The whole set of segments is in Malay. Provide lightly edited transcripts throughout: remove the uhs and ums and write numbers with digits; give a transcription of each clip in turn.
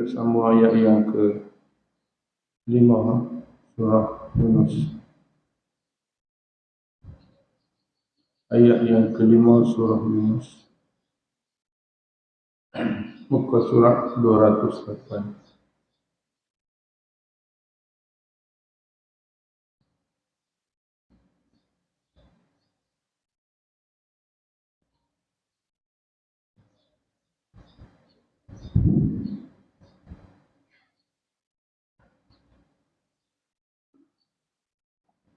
kita sambung ayat yang ke-5 surah Yunus. Ayat yang ke-5 surah Yunus. Muka surat 208.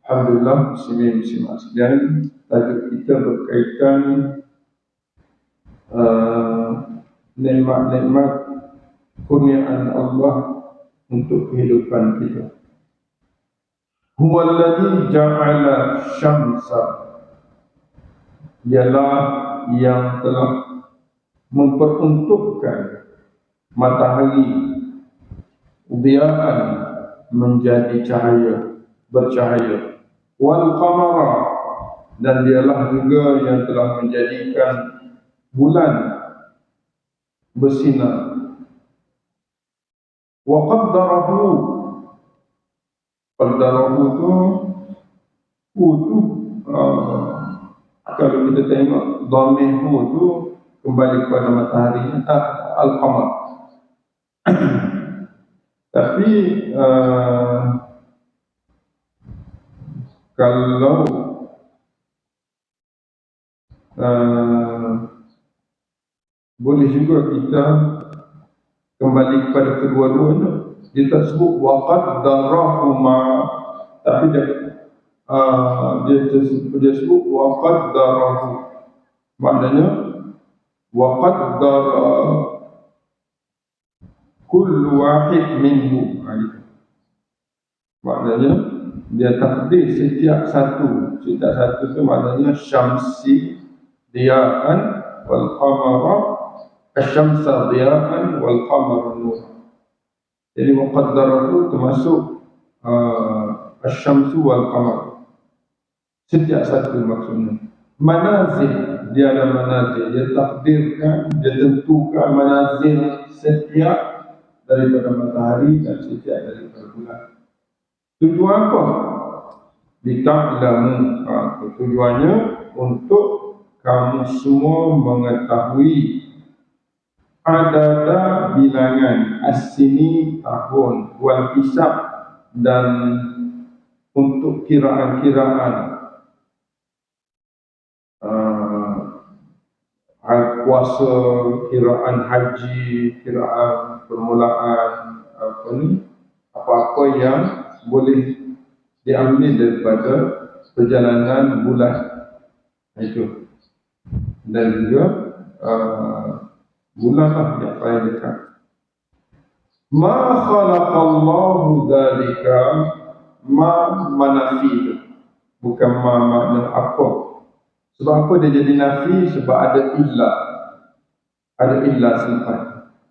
Alhamdulillah, muslimin sekalian, tajuk kita berkaitan nikmat-nikmat kurniaan Allah untuk kehidupan kita. Huwallazi ja'ala syamsa, dialah yang telah memperuntukkan matahari diyaan menjadi cahaya, bercahaya, wal qamara, dan dialah juga yang telah menjadikan bulan bersinar, wa qaddarahu tu kalau kita tengok dhamir tu kembali kepada matahari, al-qamar. Tapi kalau boleh juga kita kembali kepada kedua-duanya. Dia tak sebut waqad darahuma, tapi dia sebut waqad darahu. Maknanya waqad dara kullu wahid minhu. Maknanya dia takdir setiap satu tu, maknanya syamsi diya'an wal qamara, asyamsa diya'an wal qamara nur. Jadi muqaddar itu termasuk asyamsu wal qamar, setiap satu maksudnya. Manazil, dia ada manazil, dia takdirkan, dia tentukan manazil setiap daripada matahari dan setiap daripada bulan. Tujuan apa? Lita'lamu, tujuannya untuk kamu semua mengetahui adada bilangan, as-sini tahun, wal hisab, dan untuk kiraan-kiraan puasa, kiraan haji, kiraan permulaan, apa-apa yang boleh diambil daripada perjalanan bulan itu, dan juga bulan yang paling dekat. Ma khalaqallahu dzalika, ma manafi itu, bukan ma makna apa. Sebab apa dia jadi nafi? Sebab ada illah sifat.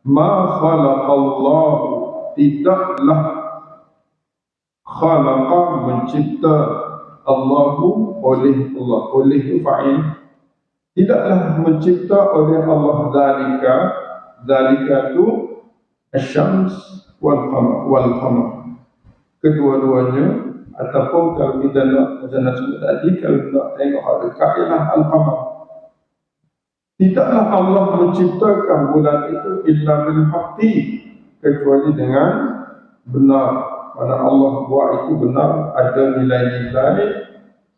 Ma khalaqallahu, tidaklah, khalaqa mencipta, Allahu oleh Allah, oleh itu fa'il, tidaklah mencipta oleh Allah dzalika tu asyams wal qamar, kedua-duanya. Ataupun kalau kita nak sebut tadi, kalau nak tengok dekat ialah al-qamar. Tidaklah Allah menciptakan bulan itu illa bil haqqi, kecuali dengan benar. Mana Allah buat itu benar, ada nilai-nilai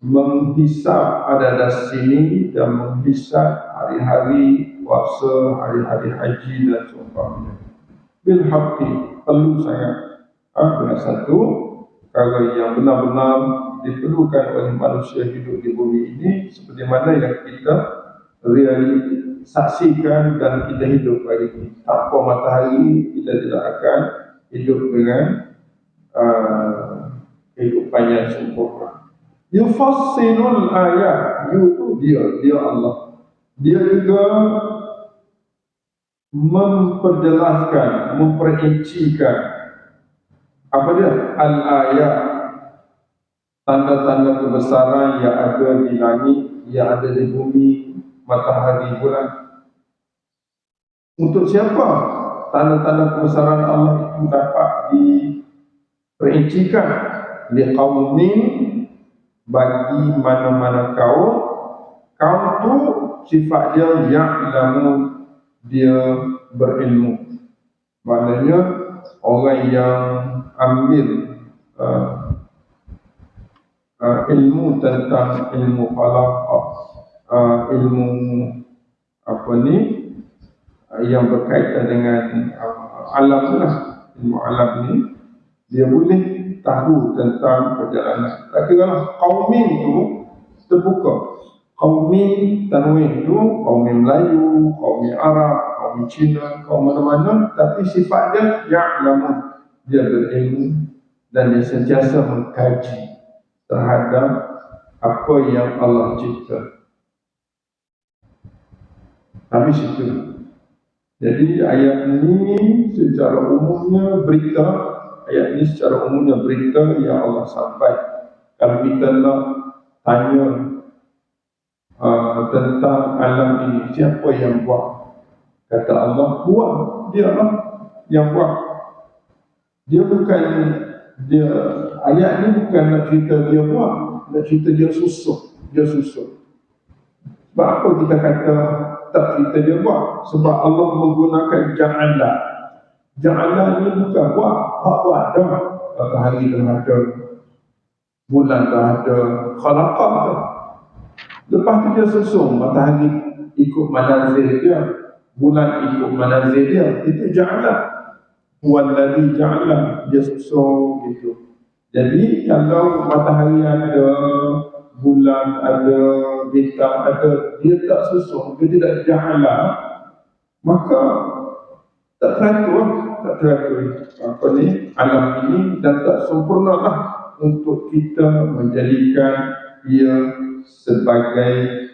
menghisap ada sini dan menghisap hari-hari puasa, hari-hari haji dan seumpamanya. Bil haqqi, perlu sangat dengan satu perkara yang benar-benar diperlukan oleh manusia hidup di bumi ini, seperti mana yang kita saksikan dan kita hidup hari ini. Tanpa matahari kita tidak akan hidup dengan kehidupan yang sempurna. Yufassilul ayat, itu dia Allah. Dia juga memperjelaskan, memperincikan apa dia? Al-ayat, tanda-tanda kebesaran yang ada di langit, yang ada di bumi, matahari, bulan. Untuk siapa? tanda-tanda kebesaran Allah itu dapat diperincikan liqaumin, bagi mana-mana kaum tu sifat dia ya'lamun, dia berilmu. Maknanya orang yang ambil ilmu tentang ilmu falak, ilmu yang berkaitan dengan alam lah, ilmu alam ni, dia boleh tahu tentang perjalanan. Tak kira lah kaumin tu terbuka. Kaumin tanwin tu kaumin Melayu, kaumin Arab, kaumin Cina, kaum mana-mana, tapi sifat dia ya'lamun, dia berilmu dan dia sentiasa mengkaji terhadap apa yang Allah cipta. Habis itu. Jadi ayat ini secara umumnya berita, ayat ini secara umumnya berita yang Allah sampai. Kalau kita nak tanya tentang alam ini, siapa yang buat? Kata Allah, buat, dia lah yang buat. Dia bukan, ayat ini bukan nak cerita dia buat, nak cerita dia susun. Sebab apa kita kata tak cerita dia buat? Sebab Allah menggunakan ja'ala. Ja'ala ni bukan buat, hak buat dah. Matahari dah ada, bulan dah ada, khalaqah dah. Lepas tu dia susun, matahari ikut manazil dia, bulan ikut manazil dia. Itu ja'ala. Huwallazi ja'ala, dia susun gitu. Jadi kalau matahari ada, bulan ada, bintang ada, dia tak susun, dia tidak ja'ala, maka tak teratur alam ini, dan tak sempurnalah untuk kita menjadikan ia sebagai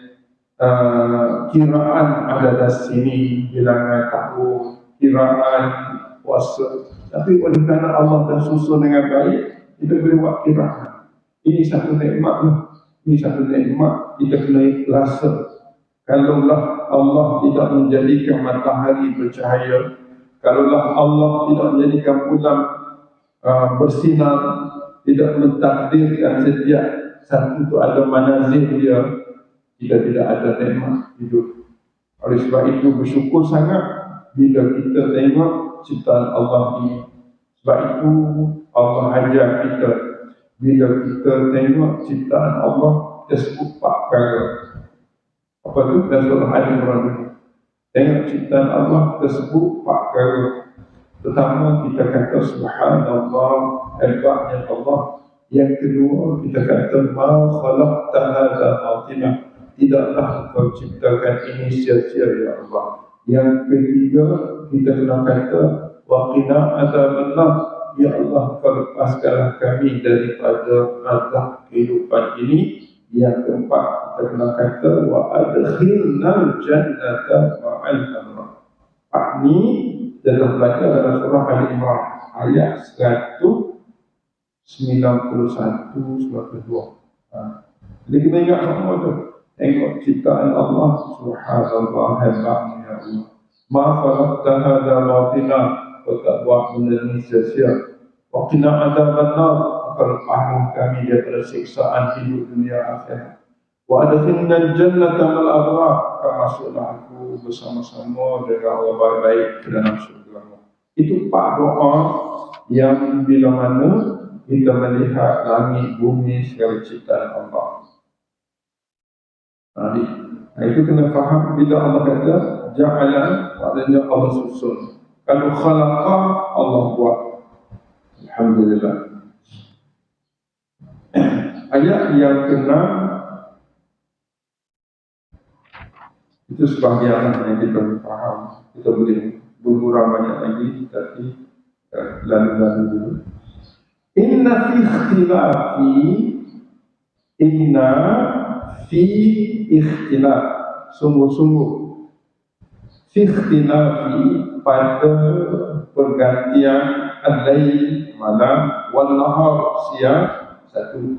kiraan ada sini, bilangan tahun, kiraan puasa. Tapi oleh kerana Allah dah susun dengan baik, kita boleh buat kiraan. Ini satu nikmat lah. Ini satu nikmat kita kena rasa. Kalaulah Allah tidak menjadikan matahari bercahaya, kalaulah Allah tidak menjadikan bulan bersinar, tidak mentakdirkan setiap satu itu ada manazil dia, kita tidak ada nikmat hidup. Oleh sebab itu bersyukur sangat bila kita tengok ciptaan Allah ini. Sebab itu Allah ajar kita, bila kita tengok ciptaan Allah, kita sebut 4 perkara. Apa tu? Dan surah Al-Imran ini. Tengok ciptaan Allah, kita sebut 4 perkara. Pertama, kita kata subhanallah, hebatnya Allah. Yang kedua, kita kata ma khalaqta hadza batila, tidaklah kau ciptakan ini sia-sia ya Allah. Yang ketiga, kita kena kata wa qina adzabannar, ya Allah, kau lepaskanlah kami daripada azab kehidupan ini. Yang keempat, kita kena kata wa adkhilnal jannata ma'al abrar. Ini dalam belajar dalam surah Al-Imran ayat 191-92. Jadi kita ingat semua tu. Tengok ciptaan Allah, subhanallah, hebatnya Allah. Ma khalaqta hadza batila, kau tak buat benda ni sia-sia. Wa qina adzabannar, kau lepaskan kami daripada siksaan hidup dunia akhirat. Wa adkhilnal jannata ma'al abrar, kau masuklah aku bersama-sama dengan orang baik-baik ke dalam syurga. Itu 4 doa yang bila mana kita melihat langit, bumi, segala ciptaan Allah. Itu kena faham. Bila Allah kata ja'ala, maknanya Allah susun. Kalau khalaqa, Allah buat. Alhamdulillah. Ayat yang ke-6 itu sebahagian yang kita boleh faham. Kita boleh bergurau banyak lagi, tapi lalu-lalu dulu. Inna fi ikhtilaf, sungguh-sungguh fi ikhtilafi, pada pergantian al-lail malam, wal nahar siang, satu.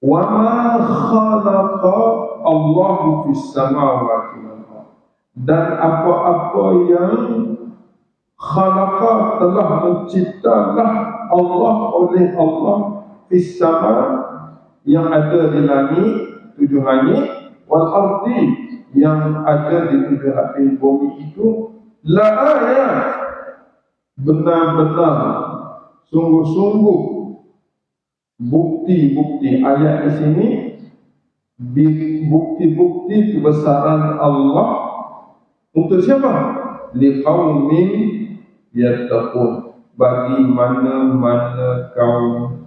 Wa ma khalaqa Allahu fis samawati wal ardh, dan apa-apa yang khalaqa telah menciptalah Allah oleh Allah fis sama yang ada di langit, 7 langit, wal ardi yang ada di 7 lapis bumi itu la ayat, benar-benar sungguh-sungguh bukti-bukti. Ayat di sini bukti-bukti kebesaran Allah untuk siapa? Liqaumin yattaqun, bagi mana-mana kaum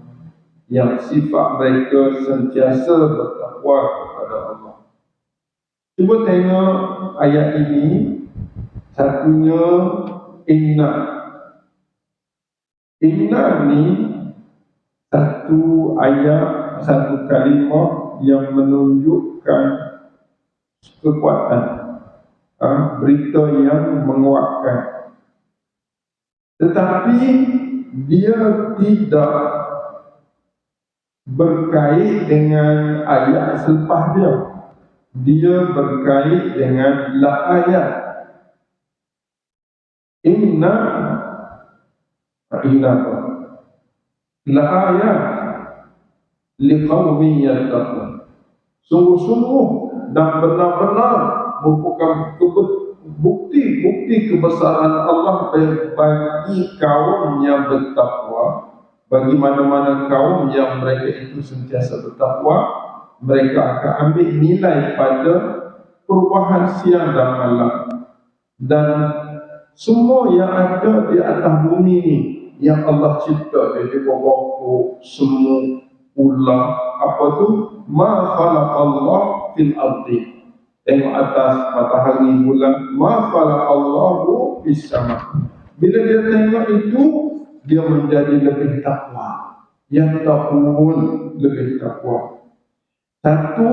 yang sifat mereka sentiasa bertakwa kepada Allah. Cuba tengok ayat ini. Satunya inna. Inna ni satu ayat, satu kalimah yang menunjukkan kekuatan, berita yang menguatkan. Tetapi dia tidak berkait dengan ayat selepas dia. Dia berkait dengan la ayat. Inna la ayat liqaumin yattaqun, sungguh-sungguh dan benar-benar merupakan bukti-bukti kebesaran Allah bagi kaum yang bertakwa. Bagi mana-mana kaum yang mereka itu sentiasa bertakwa, mereka akan ambil nilai pada perubahan siang dan malam. Dan semua yang ada di atas bumi ini yang Allah cipta, dari pokok, semua, ular, apa tu, ma khalaqallah fil ardi, tengok atas matahari, bulan, ma khalaqallahu fis sama. Bila dia tengok itu, dia menjadi lebih takwa. Yang takun lebih takwa. Satu,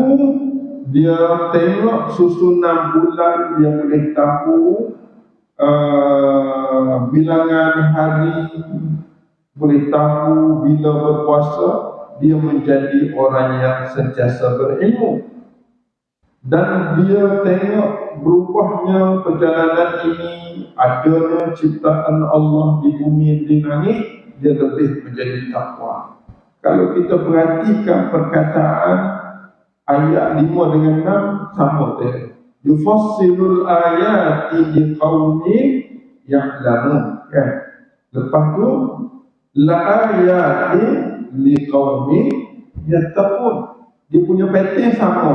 dia tengok susunan bulan, dia boleh tahu bilangan hari, boleh tahu bila berpuasa. Dia menjadi orang yang sentiasa berilmu. Dan dia tengok berubahnya perjalanan ini, adanya ciptaan Allah di bumi, di langit, dia lebih menjadi takwa. Kalau kita perhatikan perkataan ayat 5 dengan 6 sama tadi. Yufassilul ayati liqaumin ya'lamun, kan? Lepas tu la ayati liqaumin yattaqun. Dia punya pattern sama.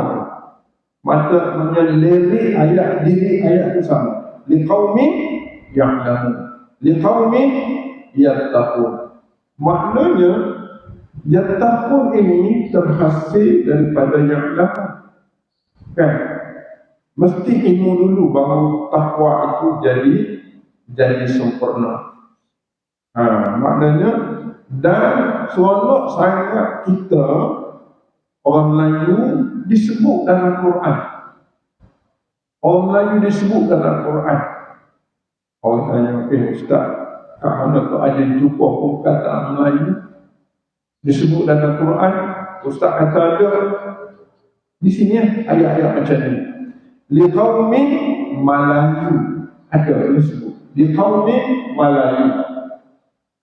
Maknanya lirik ayat, diri ayat itu sama. Liqaumin ya'lamun, liqaumin yattaqun. Maknanya yattaqun ini terhasil daripada ya'lamun, kan? Mesti ilmu dulu baru takwa itu jadi sempurna. Maknanya, dan seronok sangat kita orang Melayu disebut dalam Quran. Orang Melayu disebut dalam Quran. Orang tanya, Ustaz, kat mana tu ada jumpa perkataan Melayu disebut dalam Quran? Ustaz kata ada. Di sini ayat-ayat macam ni. Liqaumin Melayu, ada disebut. Liqaumin Melayu,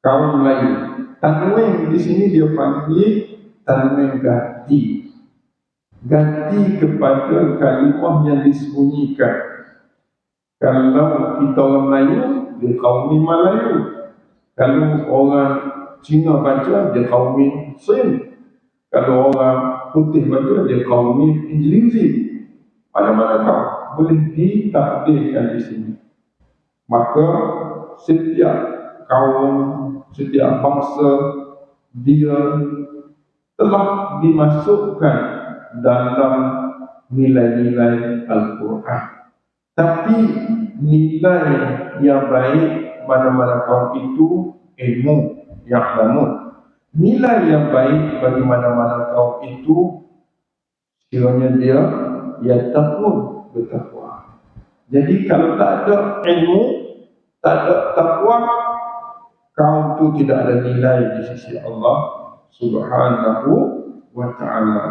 kaum Melayu. Tanwin di sini dia panggil tanwin ganti. Ganti kepada kalimah yang disembunyikan. Kalau kita orang Melayu, dia kaumin Melayu. Kalau orang Cina baca, dia kaumin Sin. Kalau orang putih baca, dia kaumin Injilizi. Mana-mana kau boleh ditakdirkan di sini. Maka setiap kaum, setiap bangsa, dia telah dimasukkan dalam nilai-nilai Al-Quran. Tapi nilai yang baik mana-mana kaum itu ilmu yang namun. Nilai yang baik bagi mana-mana kaum itu kiranya dia yattaqun, bertakwa. Jadi kalau tak ada ilmu, tak ada takwa, kaum itu tidak ada nilai di sisi Allah Subhanahu wa ta'ala.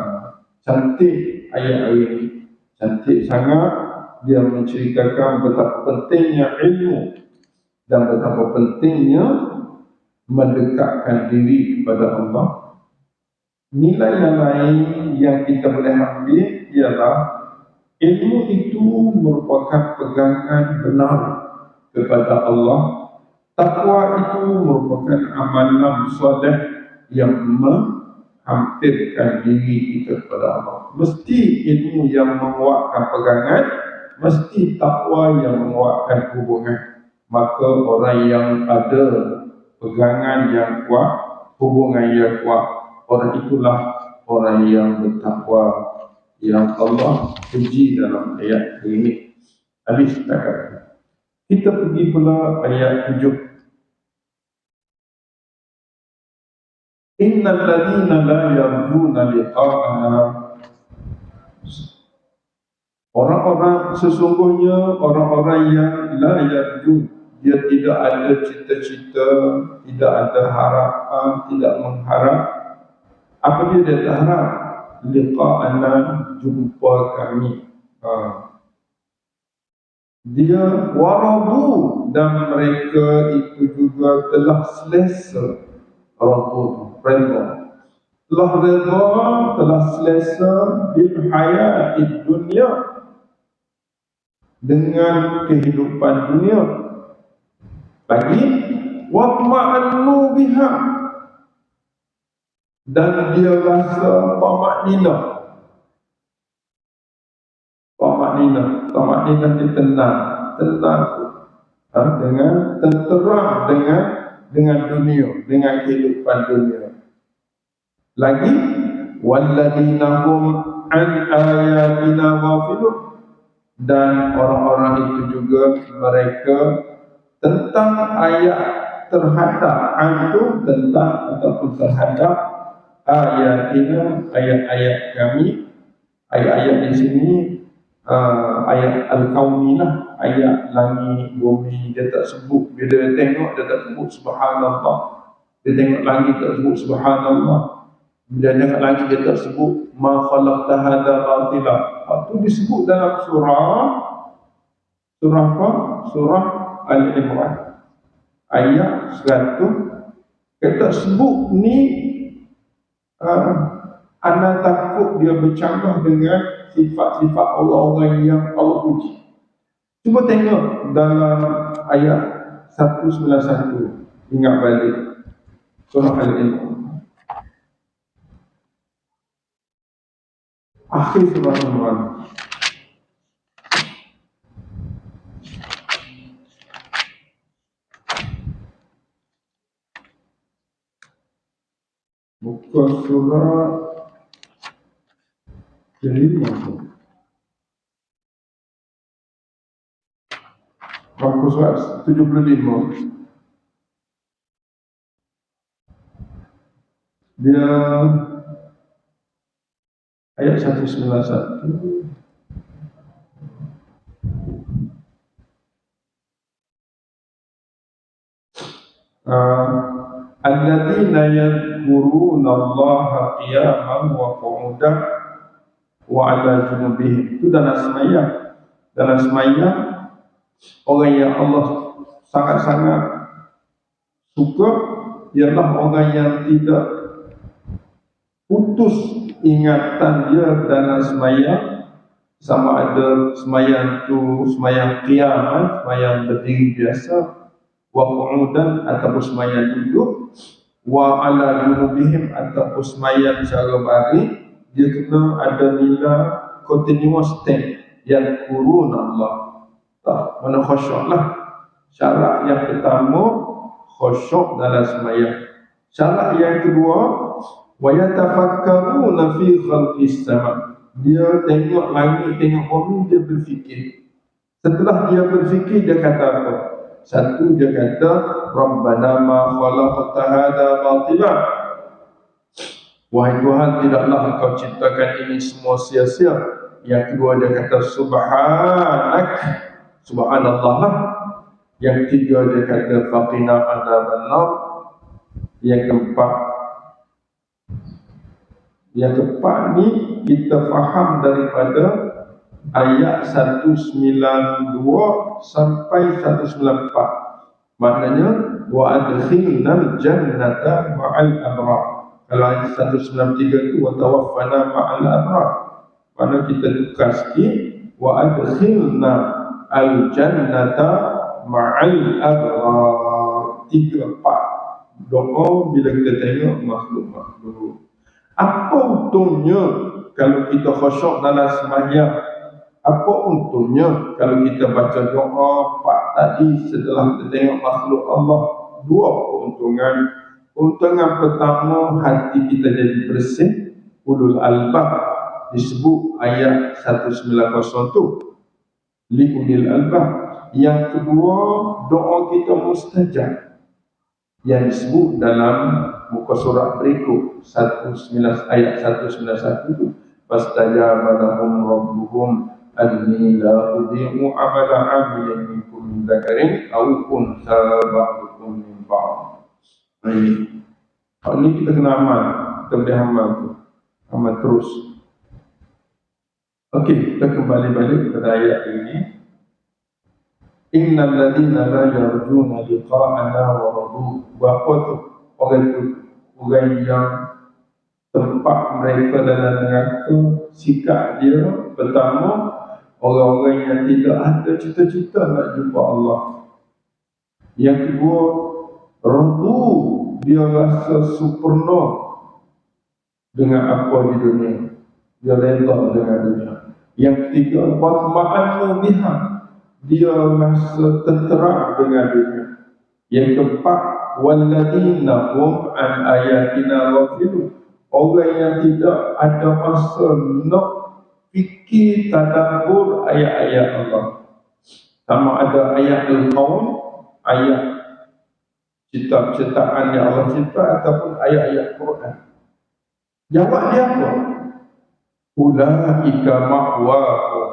Cantik ayat-ayat ini, cantik sangat. Dia menceritakan betapa pentingnya ilmu dan betapa pentingnya mendekatkan diri kepada Allah. Nilai yang lain yang kita boleh ambil ialah ilmu itu merupakan pegangan benar kepada Allah. Takwa itu merupakan amalan soleh yang menghampirkan diri kita kepada Allah. Mesti ilmu yang menguatkan pegangan, mesti takwa yang menguatkan hubungan. Maka orang yang ada pegangan yang kuat, hubungan yang kuat, orang itulah orang yang bertakwa, yang Allah puji dalam ayat ini. Habis setakat. Kita pergi pula ayat 7. Innal ladhina la yarjuna liqa'ana, orang-orang sesungguhnya orang-orang yang la yarjun, dia tidak ada cita-cita, tidak ada harapan, tidak mengharap. Apa dia tak harap? Liqa'ana, jumpa kami. Dia waradu, dan mereka itu juga telah selesa. Radu, redha. Telah redha, telah selesa bil hayatid dunia, dengan kehidupan dunia. Lagi watma'annu biha, dan dia rasa tamaknina. Tamaknina itu tenang dengan tenteram dengan dunia, dengan kehidupan dunia. Lagi walladzina hum an ayatina ghafilun, dan orang-orang itu juga mereka tentang ayat, terhadap antum, tentang ataupun terhadap ayatina, ayat-ayat kami. Ayat-ayat di sini ayat al-kauni lah, ayat langit bumi. Dia tak sebut, bila dia tengok dia tak sebut subhanallah, dia tengok langit tak sebut subhanallah, bila dia tengok langit dia tak sebut ma khalaqta hadza batila. Itu disebut dalam surah apa? Surah Al-Imran ayat 100. Kita sebut ni anda takut dia bercanggah dengan sifat-sifat orang-orang yang Allah puji. Cuba tengok dalam ayat 191. Ingat balik surah Al-Imran, akhir surah Al-Imran. Buka surah kelima. Buka surah 75. Dia ayat 191. Alladzina yadhkuruna Allaha qiyaman wa qu'udan wa 'ala junubihim. Itu dalam sembahyang. Dalam sembahyang, orang yang Allah sangat-sangat suka ialah orang yang tidak putus ingatan dia dalam sembahyang, sama ada sembahyang tu sembahyang qiyam, sembahyang berdiri biasa, wa qu'udan ataupun sembahyang duduk, wa 'ala junubihim ataupun sembahyang secara baring. Dia kena ada nilai continuous state yang kurun Allah. Mana khusyuk lah. Syarat yang pertama, khusyuk dalam sembahyang. Syarat yang kedua, wa yatafakkaruna fi khalqis sama. Dia tengok langit, tengok bumi, dia berfikir. Setelah dia berfikir, dia kata apa? Satu, dia kata Rabbana ma khalaqta hadza batila. Wahai Tuhan, tidaklah Engkau ciptakan ini semua sia-sia. Yang kedua, dia kata subhanak, subhanallah lah. Yang ketiga, dia kata faqina adzabannar. Yang keempat ni kita faham daripada ayat 192 sampai 194. Maknanya wa adkhilnal jannata ma'al abrar. Kalau ayat 193 itu wa tawaffana ma'al abrar. Mana kita tukar sikit wa adkhilna al jannata ma'al abrar. 3 part doa bila kita tengok makhluk-makhluk. Apa untungnya kalau kita khusyuk dalam sembahyang? Apa untungnya kalau kita baca doa part tadi setelah kita tengok makhluk Allah? Dua keuntungan. Keuntungan pertama, hati kita jadi bersih. Ulul albab disebut ayat 190 tu, li ulil albab. Yang kedua, doa kita mustajab, yang disebut dalam muka surat berikut 19 ayat 191 tu, fastajaba lahum rabbuhum anni la udhi'u amala 'amilin minkum min dzakarin aw untha ba'dukum min ba'd. Ini kita kena amal, kita boleh amal tu, amal terus. Okey, kita kembali balik kepada ayat ini. Innal ladina la yarjuna liqa'ana wa radu. Berapa tu orang tu? Orang yang tempat mereka dalam neraka, sikap dia pertama, orang-orang yang tidak ada cita-cita nak jumpa Allah. Yang kedua, radu, dia rasa sempurna dengan apa di dunia, dia reda dengan dunia. Yang ketiga, watma'annu biha, dia rasa tentera dengan dunia. Yang keempat, walladzina hum an ayatina ghafilun, orang yang tidak ada masa nak fikir tadabbur ayat-ayat Allah. Sama ada ayat al-qaun, ayat ciptaan yang Allah cipta, ataupun ayat-ayat Quran. Jawab dia apa? Ulaika ma'wahum.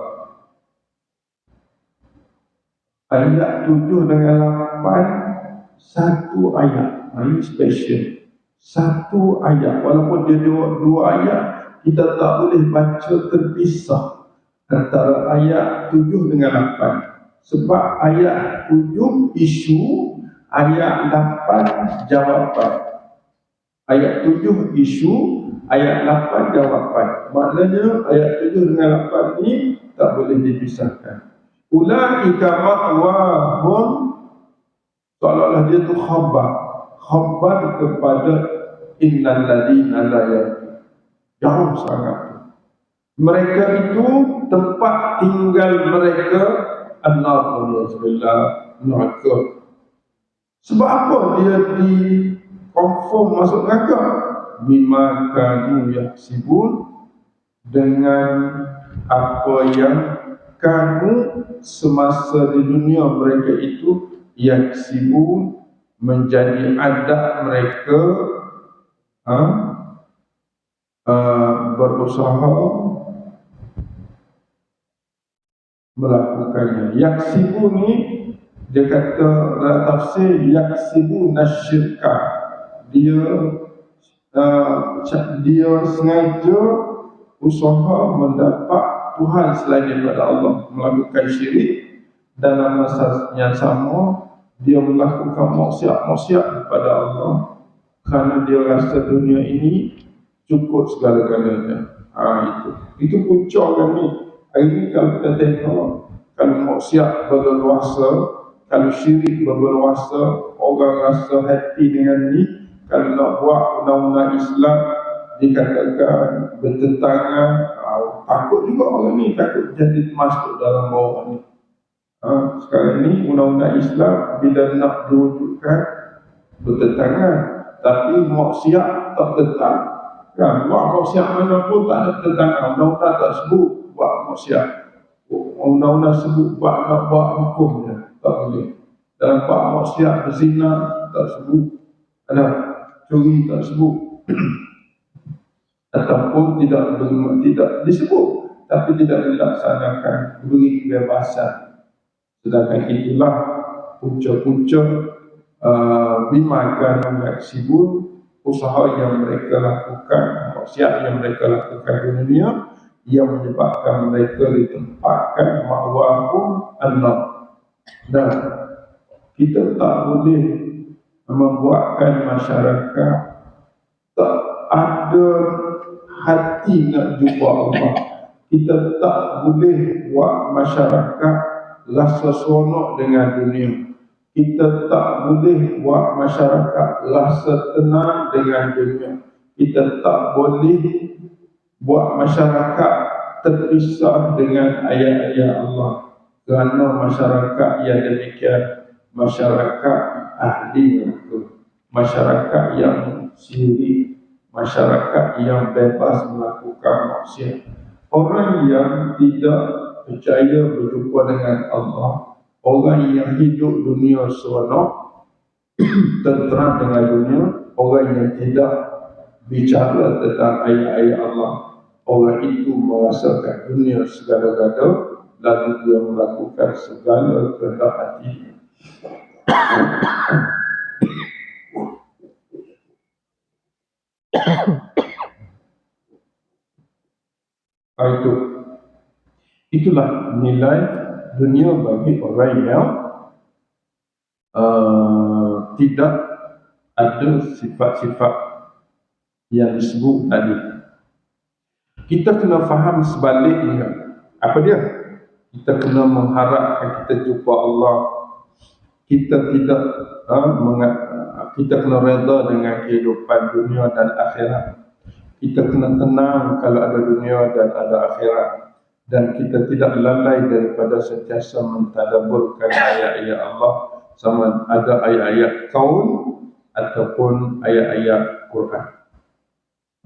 Ayat 7 dengan 8, satu ayat. Ini special. Satu ayat. Walaupun dia dua ayat, kita tak boleh baca terpisah antara ayat 7 dengan 8. Sebab ayat 7 isu, ayat 8 jawapan. Ayat 7 isu, ayat 8 jawapan. Maknanya ayat 7 dengan 8 ni tak boleh dipisahkan. Ulaika ma'wahum, seolah-olah dia tu khabar kepada innal ladina la yarjun. Jauh sangat. Mereka itu tempat tinggal mereka an-nar, neraka. Sebab apa dia di confirm masuk neraka? Bima kanu yaksibun, dengan apa yang kamu semasa di dunia mereka itu yaksibun, menjadi adat mereka, berusaha melakukannya. Yaksibu ni, dia kata dalam tafsir, yaksibu nasyirka, dia sengaja usaha mendapat Tuhan selain daripada Allah, melakukan syirik. Dalam masa yang sama, dia melakukan maksiat kepada Allah, kerana dia rasa dunia ini cukup segala-galanya. Itu punca kami. Hari ini kalau kita tengok, kalau maksiat berleluasa, kalau syirik berleluasa, orang rasa happy dengan ni. Kalau nak buat undang-undang Islam, dikatakan bertentangan, takut juga orang ni, takut jadi masuk dalam bawah ni. Sekarang ni undang-undang Islam bila nak diwujudkan bertentangan, tapi maksiat tak tetap. Kan, buat maksiat mana pun tak ada tentangan. Undang-undang tak sebut buat maksiat. Undang-undang sebut nak buat hukumnya, tak boleh. Dalam buat maksiat berzina tak sebut, ada curi tak sebut. Ataupun tidak disebut, tapi tidak dilaksanakan, beri kebebasan. Sedangkan itulah punca-punca bimakan maksibun, usaha yang mereka lakukan, maksiat yang mereka lakukan di dunia, yang menyebabkan mereka ditempatkan ma'wahum an-nar. Dan Kita tak boleh membuatkan masyarakat tak ada hati nak jumpa Allah. Kita tak boleh buat masyarakat rasa seronok dengan dunia. Kita tak boleh buat masyarakat rasa tenang dengan dunia. Kita tak boleh buat masyarakat terpisah dengan ayat-ayat Allah. Kerana masyarakat yang demikian masyarakat ahli neraka, masyarakat yang syirik, masyarakat yang bebas melakukan maksiat. Orang yang tidak percaya berjumpa dengan Allah, orang yang hidup dunia seronok, tenteram dengan dunia, orang yang tidak bicara tentang ayat-ayat Allah, orang itu merasakan dunia segala-gala, lalu dia melakukan segala kehendak hatinya. Itulah nilai dunia bagi orang yang tidak ada sifat-sifat yang disebut tadi. Kita kena faham sebaliknya. Apa dia? Kita kena mengharapkan kita jumpa Allah. Kita tidak kita kena reda dengan kehidupan dunia dan akhirat. Kita kena tenang kalau ada dunia dan ada akhirat. Dan kita tidak lalai daripada sentiasa mentadabburkan ayat-ayat Allah, sama ada ayat-ayat kaun ataupun ayat-ayat Quran.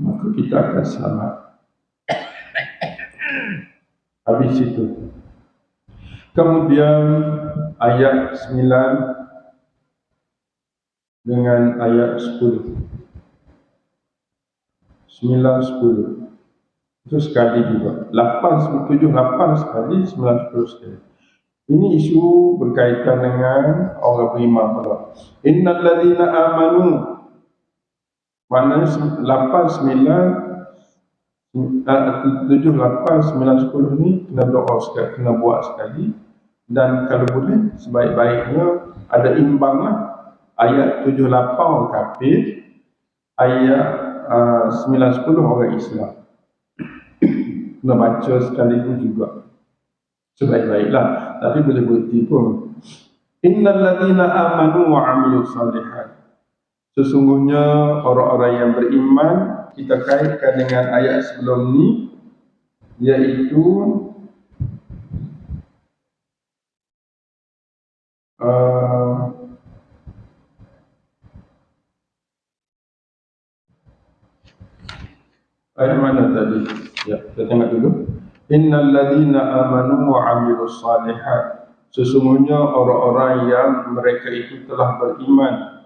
Maka kita akan selamat. Habis itu. Kemudian ayat 9 dengan ayat 10. 9, 10. Itu sekali juga. 8, 7, 8 sekali, 9, 10 sekali. Ini isu berkaitan dengan orang beriman pula. Innal ladzina amanu. Maknanya 8, 9, 7, 8, 9, 10 ni kena doa sekali, kena buat sekali. Dan kalau boleh, sebaik-baiknya ada imbang lah. Ayat 7, 8 orang kafir, ayat 9, 10 orang Islam. Kena baca sekaligus juga. Sebaik-baiklah. Tapi boleh berhenti pun. Innal ladzina amanu wa 'amilus shalihat. Sesungguhnya orang-orang yang beriman, kita kaitkan dengan ayat sebelum ni, iaitu ayat mana tadi? Ya, kita tengok dulu. Innal ladzina amanu wa 'amilus shalihat. Sesungguhnya orang-orang yang mereka itu telah beriman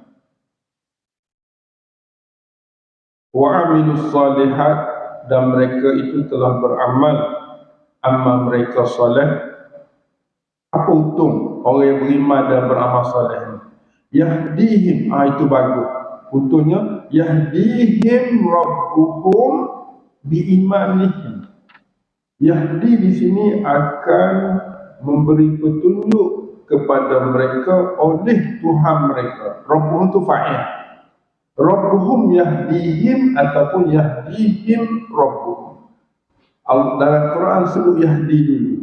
wa 'amilus shalihat, dan mereka itu telah beramal amal mereka soleh. Apa untung orang yang beriman dan beramal soleh? Yahdihim, itu bagus. Untungnya yahdihim rabbuhum biimanihim. Yahdi di sini akan memberi petunjuk kepada mereka oleh Tuhan mereka. Rabbuhum tu fa'il. Rabbuhum yahdihim ataupun yahdihim rabbuhum. Dalam Quran sebut yahdi dulu.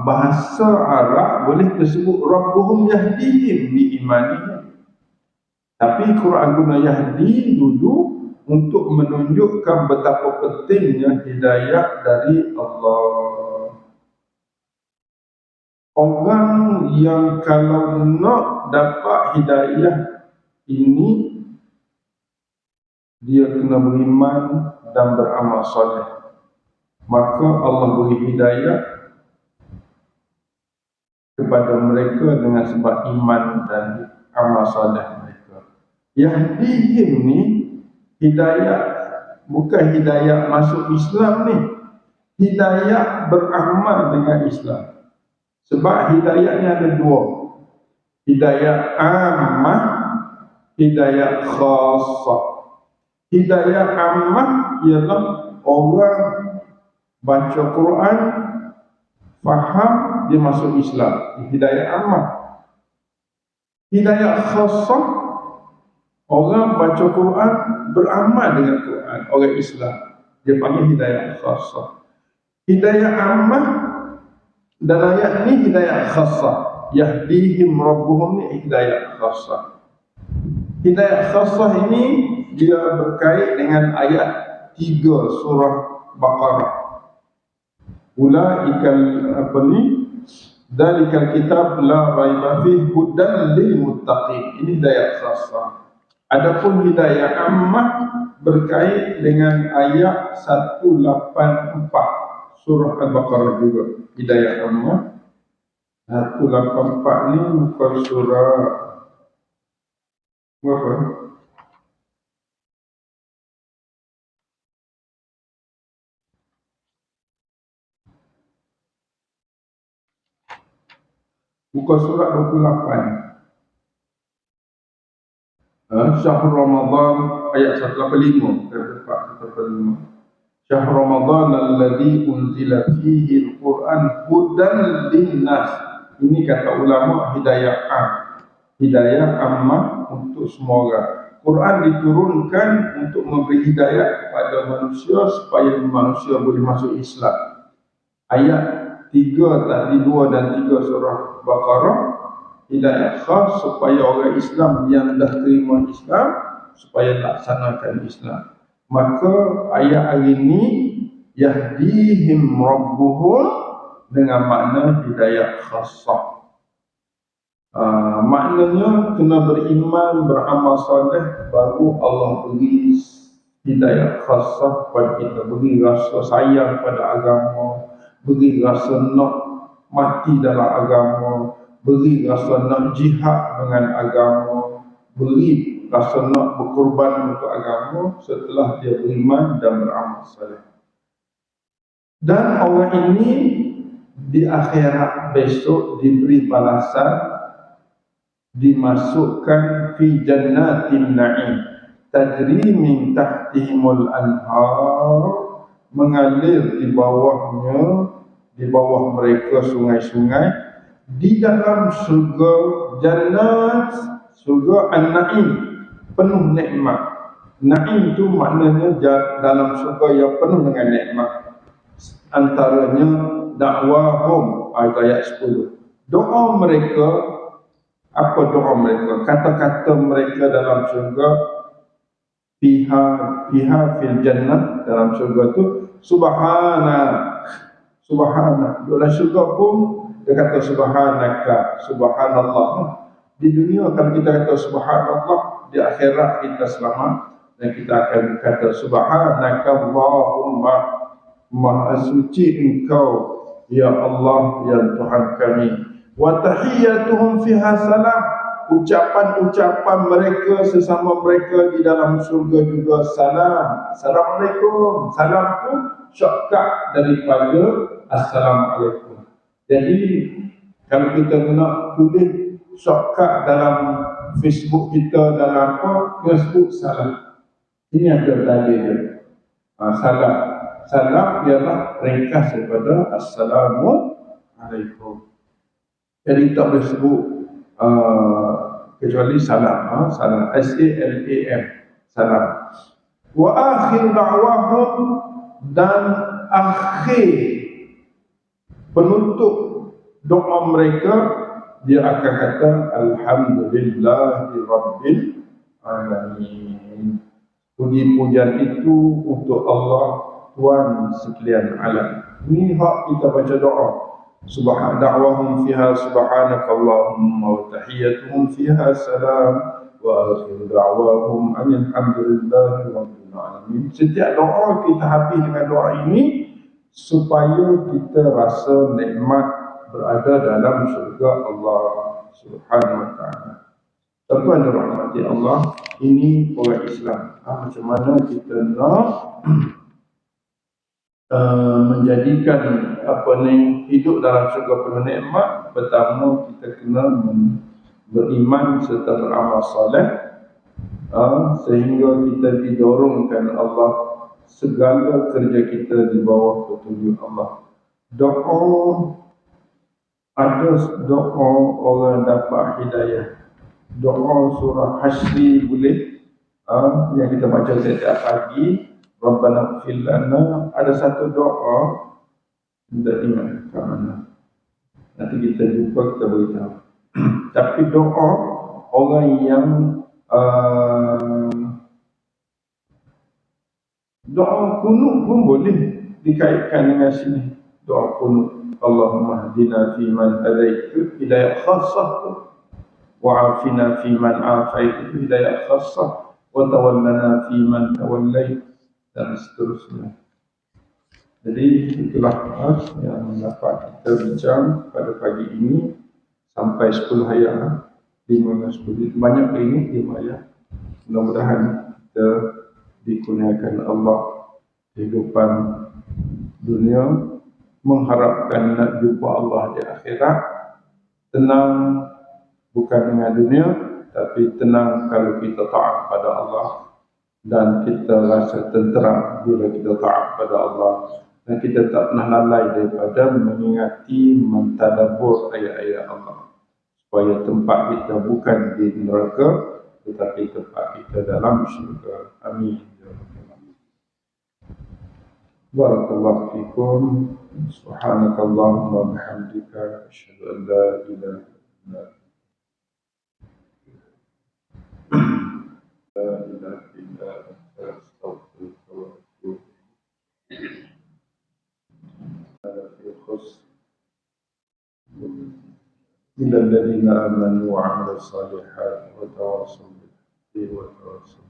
Bahasa Arab boleh tersebut Rabbuhum yahdihim biimanihim. Tapi Quran guna yahdi dulu untuk menunjukkan betapa pentingnya hidayah dari Allah. Orang yang kalau nak dapat hidayah ini, dia kena beriman dan beramal soleh. Maka Allah beri hidayah kepada mereka dengan sebab iman dan amal soleh mereka. Yahdihim ni hidayah, bukan hidayah masuk Islam ni, hidayah beramal dengan Islam. Sebab hidayah ni ada dua, hidayah ammah, hidayah khassah. Hidayah ammah ialah orang baca Quran, faham, dia masuk Islam. Hidayah ammah. Hidayah khasah, orang baca Quran, beramal dengan Quran, orang Islam, dia panggil hidayah khasah. Hidayah ammah dalam ayat ni hidayah khasah. Yahdihim rabbuhum ni hidayah khasah. Hidayah khasah ini dia berkait dengan ayat 3 surah Baqarah. Ulaikal apa ni? Dalikal kitab la raiba fihi hudan lil muttaqin. Ini hidayah khasah. Adapun hidayah ammah berkait dengan ayat 184 surah Al-Baqarah juga. Hidayah ammah 184 ni muka surah berapa? Muka surat 28. Syahr Ramadan ayat 185. Syahr Ramadan alladhi unzila fihi al-Quran hudan linnas. Ini kata ulama hidayah am. Hidayah ammah untuk semua orang. Quran diturunkan untuk memberi hidayah kepada manusia supaya manusia boleh masuk Islam. Ayat 3 tadi 2 dan 3 surah Baqarah, hidayah khas supaya orang Islam yang dah terima Islam supaya laksanakan Islam. Maka ayat hari ini yahdihim rabbuhum dengan makna hidayah khasah. Maknanya kena beriman, beramal soleh, baru Allah beri hidayah khasah kepada kita, beri rasa sayang pada agama, beri rasa nak mati dalam agama, beri rasa nak jihad dengan agama, beri rasa nak berkorban untuk agama setelah dia beriman dan beramal soleh. Dan orang ini di akhirat besok diberi balasan, dimasukkan fi jannatin na'im tajri min tahtihimul anhar, mengalir di bawahnya, di bawah mereka sungai-sungai, di dalam surga jannat, surga an-na'im, penuh nikmat. Na'im tu maknanya dalam surga yang penuh dengan nikmat. Antaranya da'wahum, ayat 10. Doa mereka, apa doa mereka? Kata-kata mereka dalam syurga, fiha fil jannah, dalam syurga tu subhana. Dalam syurga pun dia kata subhanaka, subhanallah. Di dunia kalau kita kata subhanallah, di akhirat kita selamat dan kita akan kata subhanaka Allahumma, maha suci engkau ya Allah, ya Tuhan kami. Wa tahiyyatuhum fiha salam, ucapan-ucapan mereka sesama mereka di dalam surga juga salam. Assalamualaikum. Salam tu shortcut daripada assalamualaikum. Jadi kalau kita nak tulis shortcut dalam Facebook kita, dalam apa, Facebook salam. Ini ada dalil. Salam. Salam ialah ringkas daripada assalamualaikum. Jadi tak boleh sebut kecuali salam. Salam, S-A-L-A-M, salam. Wa akhir da'wahum, dan akhir penutup doa mereka, dia akan kata alhamdulillahi rabbil alamin. Puji-pujian itu untuk Allah, Tuhan sekalian alam. Ini hak kita baca doa. Subhan da'wahum fiha subhanakallahumma wa tahiyyatuhum fiha salam wa akhiru da'wahum alhamdulillahi rabbil alamin. Setiap doa kita habis dengan doa ini supaya kita rasa nikmat berada dalam syurga Allah Subhanahu wa taala. Tuan-tuan dan rahmati Allah, ini orang Islam. Macam mana kita nak menjadikan hidup dalam syurga penuh nikmat? Pertama, kita kena beriman serta beramal soleh, sehingga kita didorongkan Allah segala kerja kita di bawah petunjuk Allah. Doa, ada doa orang dapat hidayah, doa surah Hasri boleh, yang kita baca setiap pagi. Rabbana ighfir lana. Ada satu doa, tidak ingat kat mana. Nanti kita jumpa, kita beritahu. Tapi doa orang yang doa kunut pun boleh dikaitkan dengan sini. Doa kunut, Allahumma hdina fi man hadaitu, hidayah khassah tu. Wa'afina fi man afaitu, hidayah khassah. Wa tawallana fi man tawallait, dan seterusnya. Jadi itulah yang dapat kita bincang pada pagi ini sampai 10 ayat, 5 dan 10. Banyak ini 5 ayat. Mudah-mudahan kita dikurniakan Allah kehidupan dunia, mengharapkan nak jumpa Allah di akhirat. Tenang bukan dengan dunia, tapi tenang kalau kita taat pada Allah, dan kita rasa tentera bila kita taat pada Allah, dan kita tak pernah lalai daripada mengingati, mentadabbur ayat-ayat Allah, supaya tempat kita bukan di neraka, tetapi tempat kita dalam syurga. Amin. Barakallahu fikum. Subhanakallahumma wa bihamdika, asyhadu an la ilaha illa anta, astaghfiruka wa atubu ilaik. إلى الذين آمنوا وعملوا الصالحات وتواصوا بالحق وتواصوا